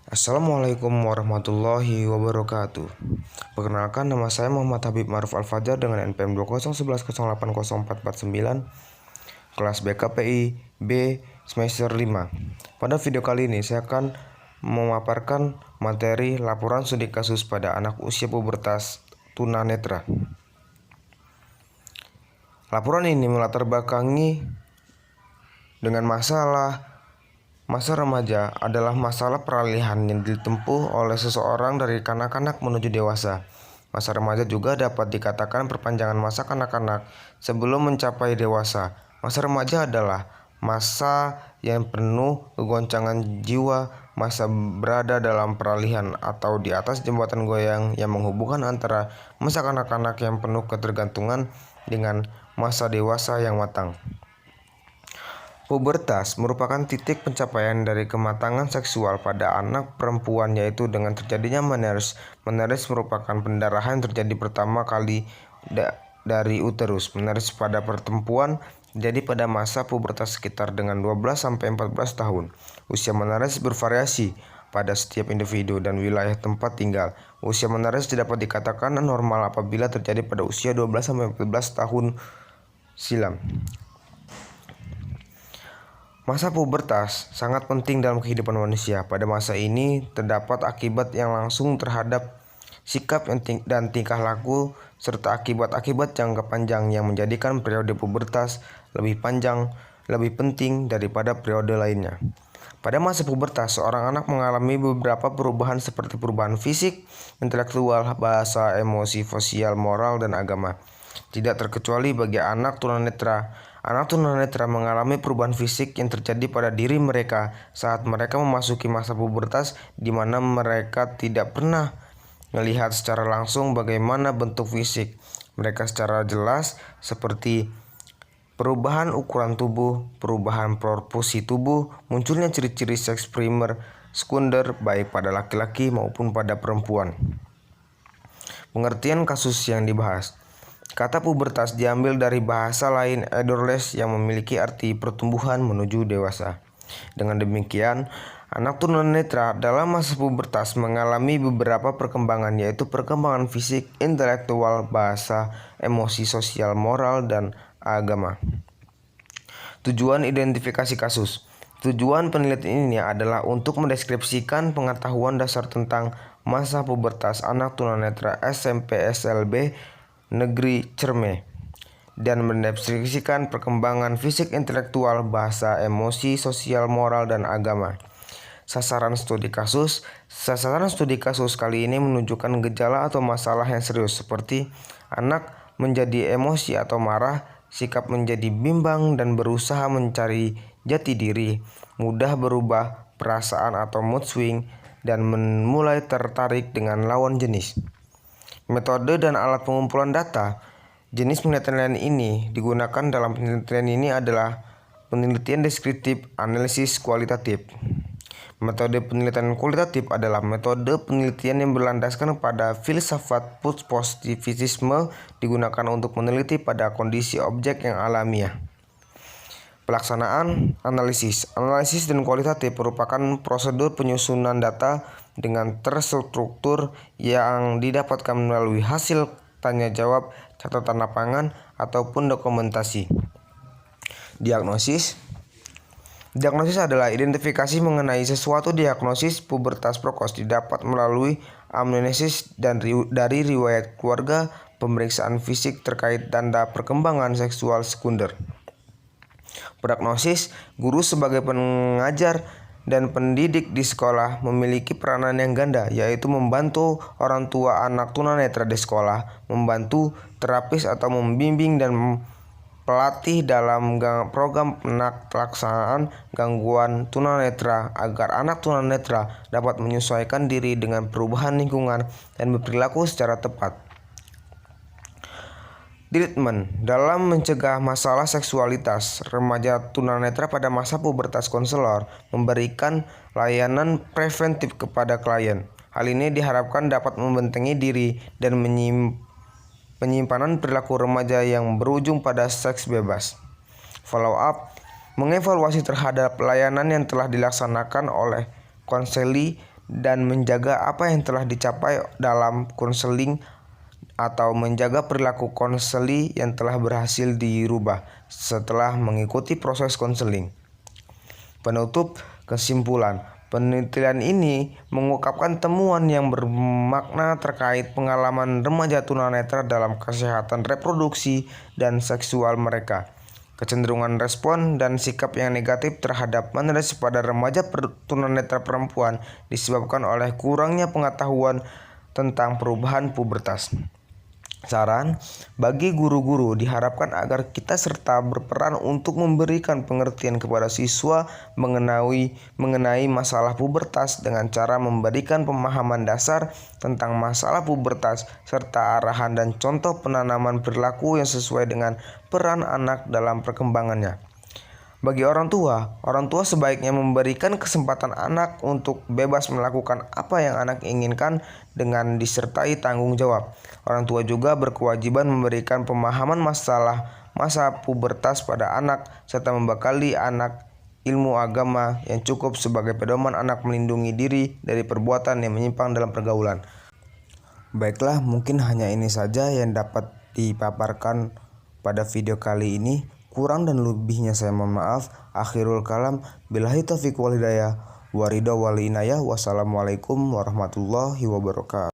Assalamualaikum warahmatullahi wabarakatuh. Perkenalkan, nama saya Muhammad Habib Maruf Al-Fajar dengan NPM 20110804449, kelas BKPI B semester 5. Pada video kali ini saya akan memaparkan materi laporan studi kasus pada anak usia pubertas tunanetra. Laporan ini melatar belakangi dengan Masa remaja adalah masalah peralihan yang ditempuh oleh seseorang dari kanak-kanak menuju dewasa. Masa remaja juga dapat dikatakan perpanjangan masa kanak-kanak sebelum mencapai dewasa. Masa remaja adalah masa yang penuh kegoncangan jiwa, masa berada dalam peralihan atau di atas jembatan goyang yang menghubungkan antara masa kanak-kanak yang penuh ketergantungan dengan masa dewasa yang matang. Pubertas merupakan titik pencapaian dari kematangan seksual pada anak perempuan, yaitu dengan terjadinya menarche. Menarche merupakan pendarahan yang terjadi pertama kali dari uterus. Menarche pada perempuan terjadi pada masa pubertas sekitar dengan 12-14 tahun. Usia menarche bervariasi pada setiap individu dan wilayah tempat tinggal. Usia menarche dapat dikatakan normal apabila terjadi pada usia 12-14 tahun silam. Masa pubertas sangat penting dalam kehidupan manusia. Pada masa ini terdapat akibat yang langsung terhadap sikap dan tingkah laku serta akibat-akibat jangka panjang yang menjadikan periode pubertas lebih penting daripada periode lainnya. Pada masa pubertas, seorang anak mengalami beberapa perubahan seperti perubahan fisik, intelektual, bahasa, emosi, sosial, moral, dan agama. Tidak terkecuali bagi anak tunanetra. Anak tunanetra mengalami perubahan fisik yang terjadi pada diri mereka saat mereka memasuki masa pubertas, di mana mereka tidak pernah melihat secara langsung bagaimana bentuk fisik mereka secara jelas, seperti perubahan ukuran tubuh, perubahan proporsi tubuh, munculnya ciri-ciri seks primer, sekunder baik pada laki-laki maupun pada perempuan. Pengertian kasus yang dibahas. Kata pubertas diambil dari bahasa lain adolescence yang memiliki arti pertumbuhan menuju dewasa. Dengan demikian, anak tunanetra dalam masa pubertas mengalami beberapa perkembangan, yaitu perkembangan fisik, intelektual, bahasa, emosi, sosial, moral, dan agama. Tujuan identifikasi kasus. Tujuan penelitian ini adalah untuk mendeskripsikan pengetahuan dasar tentang masa pubertas anak tunanetra SMP SLB Negeri Cerme dan mendeskripsikan perkembangan fisik, intelektual, bahasa, emosi, sosial, moral, dan agama. Sasaran studi kasus. Sasaran studi kasus kali ini menunjukkan gejala atau masalah yang serius seperti anak menjadi emosi atau marah, sikap menjadi bimbang dan berusaha mencari jati diri, mudah berubah perasaan atau mood swing, dan mulai tertarik dengan lawan jenis. Metode dan alat pengumpulan data. Jenis penelitian ini digunakan dalam penelitian ini adalah penelitian deskriptif, analisis kualitatif. Metode penelitian kualitatif adalah metode penelitian yang berlandaskan pada filsafat positivisme, digunakan untuk meneliti pada kondisi objek yang alamiah. Pelaksanaan analisis. Analisis dan kualitatif merupakan prosedur penyusunan data dengan terstruktur yang didapatkan melalui hasil tanya jawab, catatan lapangan, ataupun dokumentasi. Diagnosis. Diagnosis adalah identifikasi mengenai sesuatu. Diagnosis pubertas prekos didapat melalui amnesis dari riwayat keluarga, pemeriksaan fisik terkait tanda perkembangan seksual sekunder. Prognosis. Guru sebagai pengajar dan pendidik di sekolah memiliki peranan yang ganda, yaitu membantu orang tua anak tunanetra di sekolah, membantu terapis atau membimbing dan pelatih dalam program pelaksanaan gangguan tunanetra agar anak tunanetra dapat menyesuaikan diri dengan perubahan lingkungan dan berperilaku secara tepat. Treatment. Dalam mencegah masalah seksualitas remaja tunanetra pada masa pubertas, konselor memberikan layanan preventif kepada klien. Hal ini diharapkan dapat membentengi diri dan penyimpanan perilaku remaja yang berujung pada seks bebas. Follow up. Mengevaluasi terhadap layanan yang telah dilaksanakan oleh konseli dan menjaga apa yang telah dicapai dalam konseling atau menjaga perilaku konseli yang telah berhasil dirubah setelah mengikuti proses konseling. Penutup kesimpulan, penelitian ini mengungkapkan temuan yang bermakna terkait pengalaman remaja tunanetra dalam kesehatan reproduksi dan seksual mereka. Kecenderungan respon dan sikap yang negatif terhadap menulis pada remaja tunanetra perempuan disebabkan oleh kurangnya pengetahuan tentang perubahan pubertas. Saran bagi guru-guru diharapkan agar kita serta berperan untuk memberikan pengertian kepada siswa mengenai masalah pubertas dengan cara memberikan pemahaman dasar tentang masalah pubertas serta arahan dan contoh penanaman perilaku yang sesuai dengan peran anak dalam perkembangannya. Bagi orang tua sebaiknya memberikan kesempatan anak untuk bebas melakukan apa yang anak inginkan dengan disertai tanggung jawab. Orang tua juga berkewajiban memberikan pemahaman masalah masa pubertas pada anak serta membekali anak ilmu agama yang cukup sebagai pedoman anak melindungi diri dari perbuatan yang menyimpang dalam pergaulan. Baiklah, mungkin hanya ini saja yang dapat dipaparkan pada video kali ini. Kurang dan lebihnya saya mohon maaf. Akhirul kalam, billahi taufiq wal hidayah, waridho wal inayah. Wassalamualaikum warahmatullahi wabarakatuh.